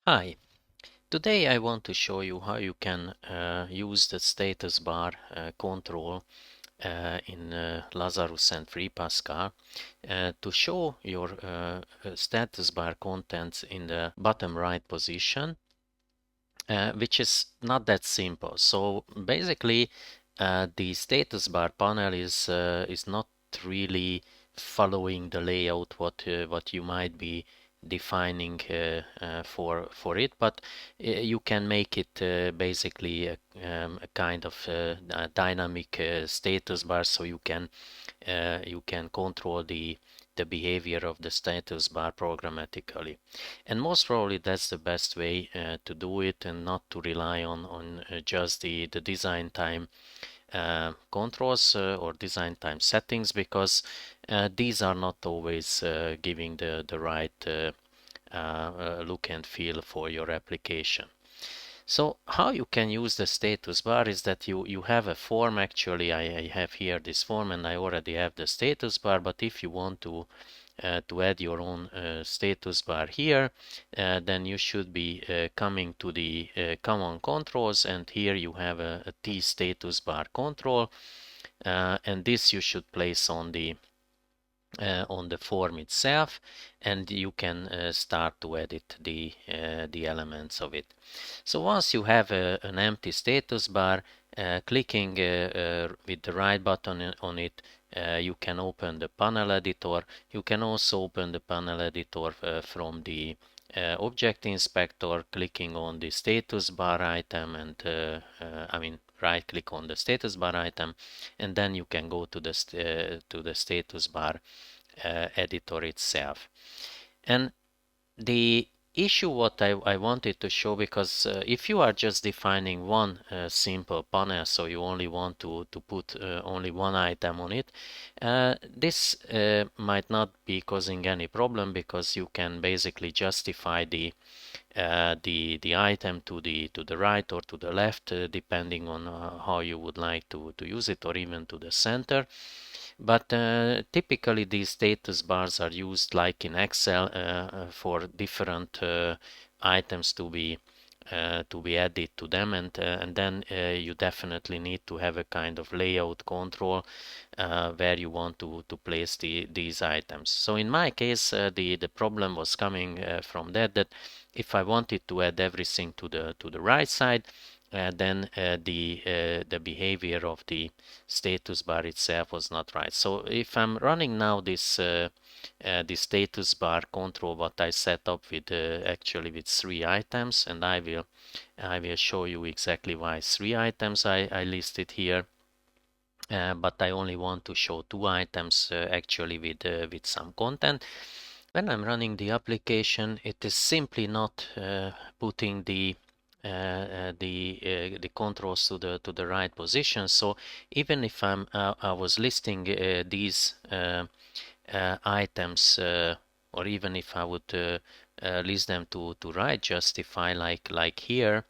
Hi, today I want to show you how you can use the status bar control in Lazarus and Free Pascal to show your status bar contents in the bottom right position, which is not that simple. So basically, the status bar panel is not really following the layout what you might be defining for it, but you can make it basically a kind of a dynamic status bar, so you can control the behavior of the status bar programmatically. And most probably that's the best way to do it, and not to rely on just the design time controls or design time settings, because these are not always giving the right look and feel for your application. So how you can use the status bar is that you have a form. Actually, I have here this form and I already have the status bar, but if you want to add your own status bar here, then you should be coming to the common controls, and here you have a TStatusBar control, and this you should place on the form itself, and you can start to edit the elements of it. So once you have an empty status bar, clicking with the right button on it, you can open the panel editor. You can also open the panel editor from the object inspector, clicking on the status bar item, and right click on the status bar item, and then you can go to the status bar editor itself. And the issue what I wanted to show, because if you are just defining one simple panel, so you only want to put only one item on it, this might not be causing any problem, because you can basically justify the item to the right or to the left, depending on how you would like to use it, or even to the center. But typically these status bars are used like in Excel for different items to be added to them, and then you definitely need to have a kind of layout control where you want to place these items. So in my case, the problem was coming from that if I wanted to add everything to the right side, then the behavior of the status bar itself was not right. So if I'm running now this the status bar control, what I set up with actually with 3 items, and I will show you exactly why 3 items I listed here. But I only want to show 2 items actually with some content. When I'm running the application, it is simply not putting the controls to the right position. So even if I was listing these items, or even if I would list them to right justify, like here,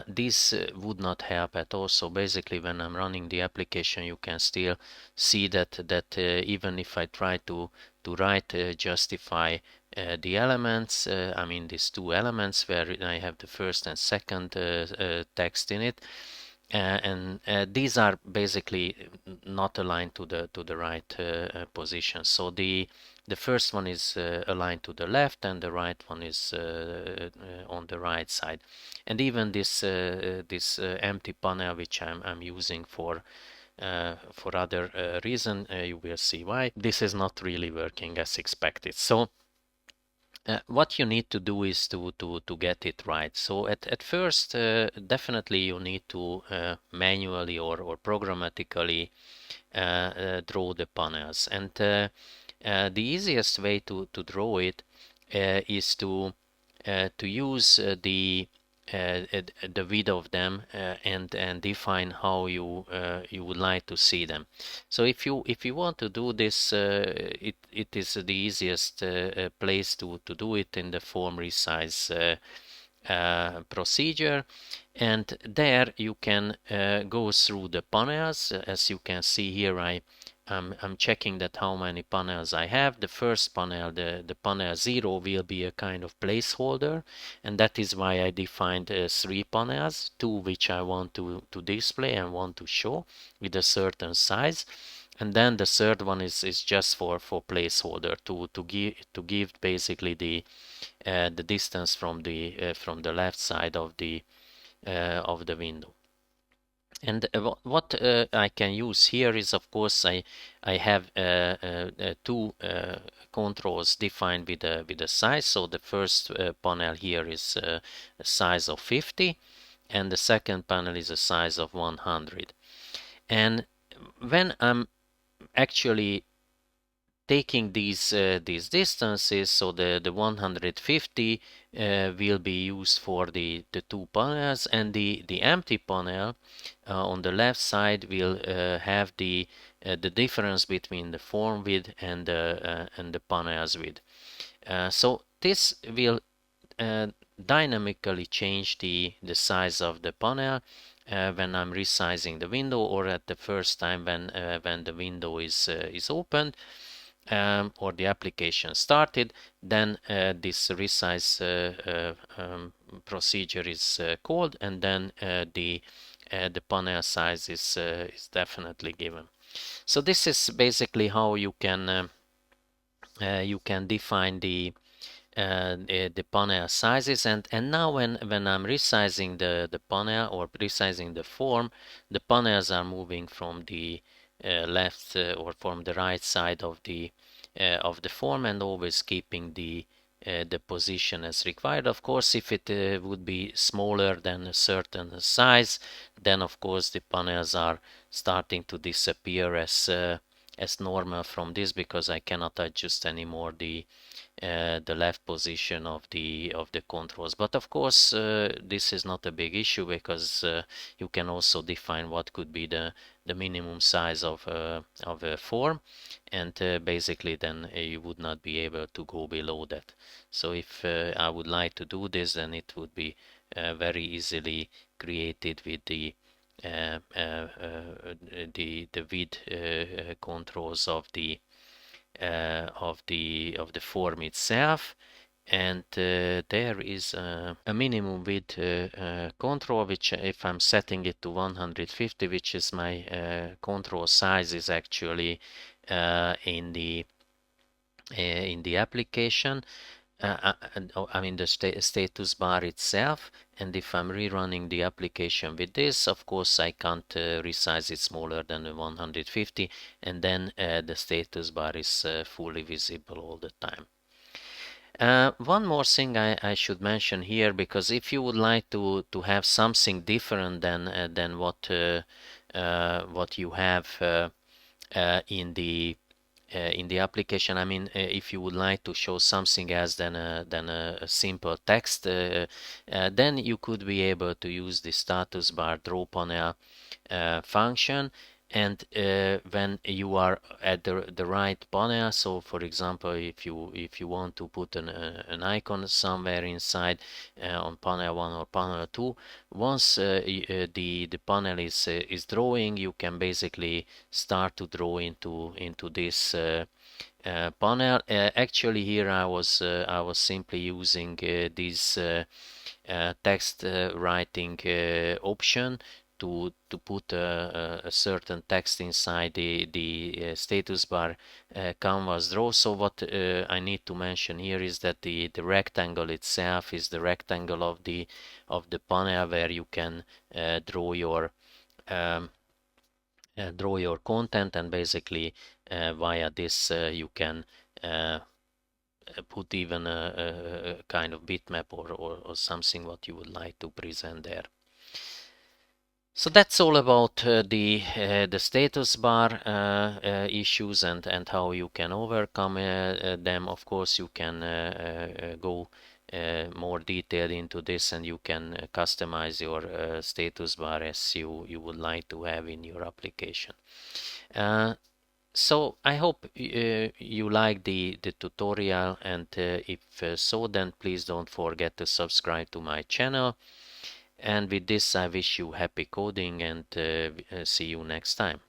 this would not help at all. So basically, when I'm running the application, you can still see that even if I try to write justify the elements, I mean these 2 elements where I have the first and second text in it, and these are basically not aligned to the right position. So the first one is aligned to the left, and the right one is on the right side. And even this empty panel, which I'm using for other reason, you will see why this is not really working as expected. So what you need to do is to get it right. So at first, definitely you need to manually or programmatically draw the panels, and the easiest way to draw it is to use the width of them, and define how you would like to see them. So if you want to do this, it is the easiest place to do it in the form resize procedure, and there you can go through the panels. As you can see here, I'm checking that how many panels I have. The first panel, the panel 0, will be a kind of placeholder, and that is why I defined 3 panels, 2 which I want to display and want to show with a certain size, and then the third one is just for placeholder to give basically the distance from the left side of the window. And what I can use here is, of course, I have two controls defined with a size. So the first panel here is a size of 50, and the second panel is a size of 100. And when I'm actually taking these distances, so the 150 will be used for the two panels, and the empty panel on the left side will have the difference between the form width and the panels width. So this will dynamically change the size of the panel when I'm resizing the window, or at the first time when the window is opened, or the application started. Then this resize procedure is called, and then the panel size is definitely given. So this is basically how you can define the panel sizes. And now when I'm resizing the panel or resizing the form, the panels are moving from the left or from the right side of the form, and always keeping the position as required. Of course, if it would be smaller than a certain size, then of course the panels are starting to disappear as normal from this, because I cannot adjust anymore the left position of the controls. But of course, this is not a big issue, because you can also define what could be the minimum size of a form, and basically then you would not be able to go below that. So if I would like to do this, then it would be very easily created with the width controls of the form itself. And there is a minimum width control, which if I'm setting it to 150, which is my control size, is actually in the application. I mean the status bar itself. And if I'm rerunning the application with this, of course I can't resize it smaller than 150, and then the status bar is fully visible all the time. One more thing I should mention here, because if you would like to have something different than what you have in the application. I mean, if you would like to show something else than a simple text, then you could be able to use the status bar draw panel function. And when you are at the right panel, so for example, if you want to put an icon somewhere inside on panel 1 or panel 2, once the panel is drawing, you can basically start to draw into this panel. Actually, here I was simply using this text writing option to put a certain text inside the status bar canvas draw. So what I need to mention here is that the rectangle itself is the rectangle of the panel, where you can draw your content, and basically via this you can put even a kind of bitmap or something what you would like to present there. So that's all about the status bar issues and how you can overcome them. Of course, you can go more detailed into this, and you can customize your status bar as you would like to have in your application. So I hope you like the tutorial, and if so, then please don't forget to subscribe to my channel. And with this, I wish you happy coding, and see you next time.